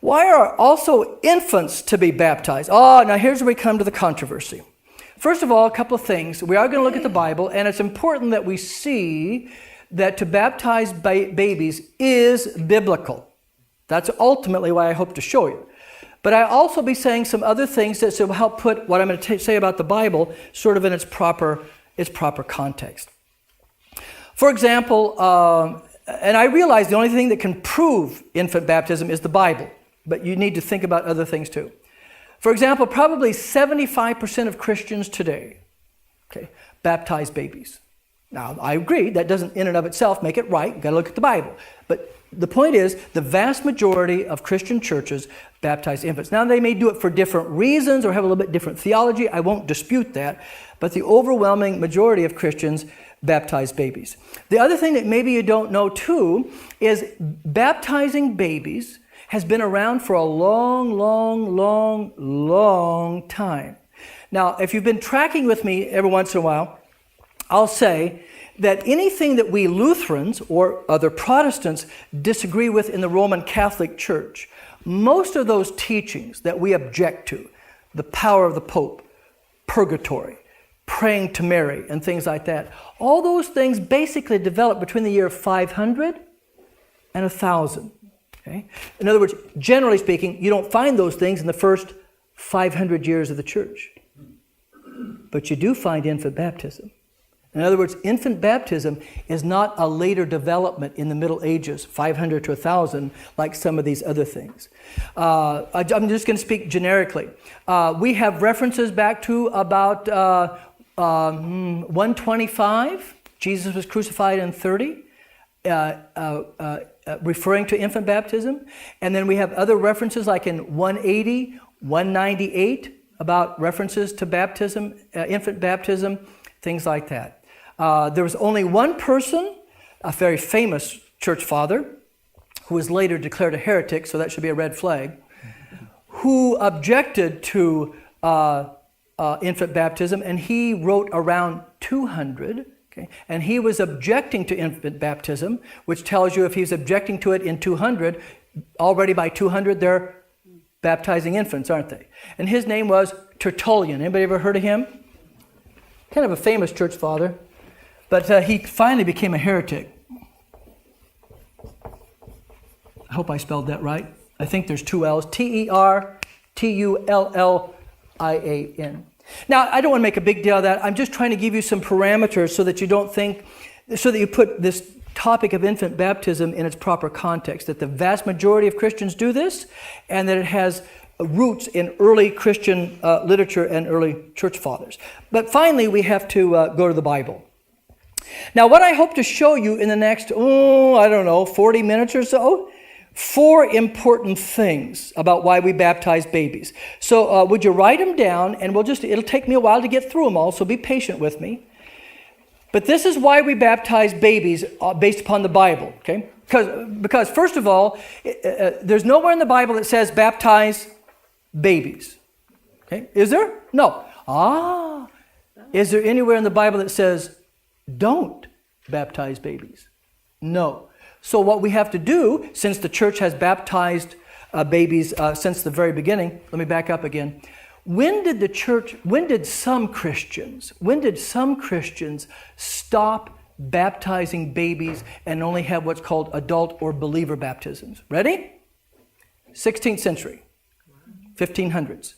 Why are also infants to be baptized? Oh, now here's where we come to the controversy. First of all, a couple of things. We are going to look at the Bible, and it's important that we see that to baptize babies is biblical. That's ultimately why I hope to show you. But I'll also be saying some other things that will help put what I'm going to say about the Bible sort of in its proper context. For example, and I realize the only thing that can prove infant baptism is the Bible, but you need to think about other things too. For example, probably 75% of Christians today, baptize babies. Now, I agree, that doesn't in and of itself make it right. You've got to look at the Bible. But the point is, the vast majority of Christian churches baptize infants. Now, they may do it for different reasons or have a little bit different theology. I won't dispute that. But the overwhelming majority of Christians baptize babies. The other thing that maybe you don't know too is baptizing babies has been around for a long time. Now, if you've been tracking with me every once in a while, I'll say that anything that we Lutherans or other Protestants disagree with in the Roman Catholic Church, most of those teachings that we object to, the power of the Pope, purgatory, praying to Mary, and things like that, all those things basically developed between the year 500 and 1000. Okay? In other words, generally speaking, you don't find those things in the first 500 years of the church. But you do find infant baptism. In other words, infant baptism is not a later development in the Middle Ages, 500 to 1000, like some of these other things. I'm just going to speak generically. We have references back to about 125. Jesus was crucified in 30. Referring to infant baptism. And then we have other references like in 180, 198 about references to baptism, infant baptism, things like that. There was only one person, a very famous church father, who was later declared a heretic, so that should be a red flag, who objected to infant baptism, and he wrote around 200. And he was objecting to infant baptism, which tells you if he's objecting to it in 200, already by 200 they're baptizing infants, aren't they? And his name was Tertullian. Anybody ever heard of him? Kind of a famous church father. But he finally became a heretic. I hope I spelled that right. I think there's two L's. Tertullian. Now, I don't want to make a big deal of that. I'm just trying to give you some parameters so that you don't think, so that you put this topic of infant baptism in its proper context, that the vast majority of Christians do this, and that it has roots in early Christian literature and early church fathers. But finally, we have to go to the Bible. Now, what I hope to show you in the next, 40 minutes or so, 4 important things about why we baptize babies. So would you write them down, and it'll take me a while to get through them all, so be patient with me. But this is why we baptize babies based upon the Bible, okay? Because first of all, there's nowhere in the Bible that says baptize babies. Okay? Is there? No. Is there anywhere in the Bible that says don't baptize babies? No. So what we have to do, since the church has baptized babies since the very beginning, let me back up again. When did some Christians stop baptizing babies and only have what's called adult or believer baptisms? Ready? 16th century, 1500s.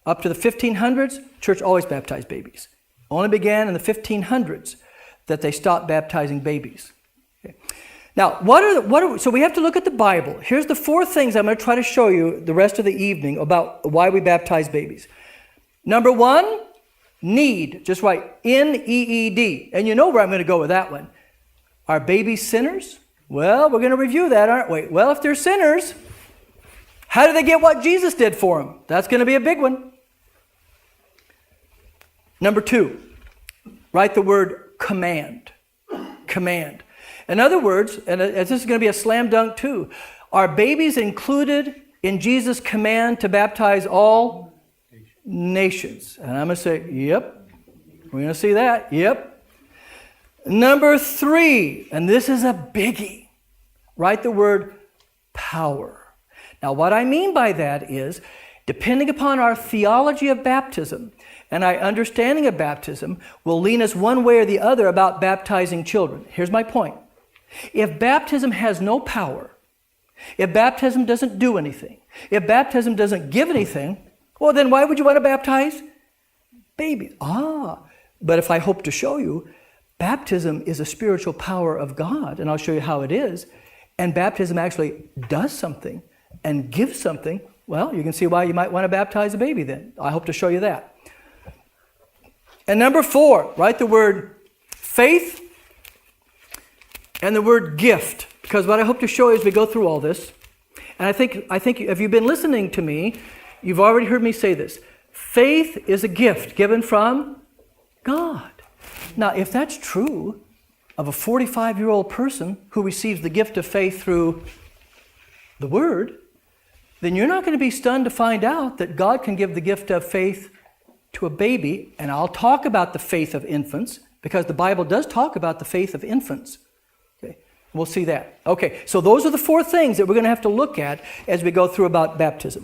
Up to the 1500s, church always baptized babies. Only began in the 1500s that they stopped baptizing babies. Okay. Now, so we have to look at the Bible. Here's the 4 things I'm going to try to show you the rest of the evening about why we baptize babies. Number 1, need. Just write N-E-E-D. And you know where I'm going to go with that one. Are babies sinners? Well, we're going to review that, aren't we? Well, if they're sinners, how do they get what Jesus did for them? That's going to be a big one. Number 2, write the word command. Command. In other words, and this is going to be a slam dunk too, are babies included in Jesus' command to baptize all nations? And I'm going to say, yep. We're going to see that. Yep. Number 3, and this is a biggie, write the word power. Now, what I mean by that is, depending upon our theology of baptism and our understanding of baptism will lean us one way or the other about baptizing children. Here's my point. If baptism has no power, if baptism doesn't do anything, if baptism doesn't give anything, well, then why would you want to baptize babies? But if I hope to show you, baptism is a spiritual power of God, and I'll show you how it is, and baptism actually does something and gives something, well, you can see why you might want to baptize a baby then. I hope to show you that. And number 4, write the word faith and the word gift. Because what I hope to show you as we go through all this, and I think if you've been listening to me, you've already heard me say this. Faith is a gift given from God. Now, if that's true of a 45-year-old person who receives the gift of faith through the Word, then you're not going to be stunned to find out that God can give the gift of faith to a baby. And I'll talk about the faith of infants, because the Bible does talk about the faith of infants. Okay, we'll see that. Okay, so those are the 4 things that we're going to have to look at as we go through about baptism.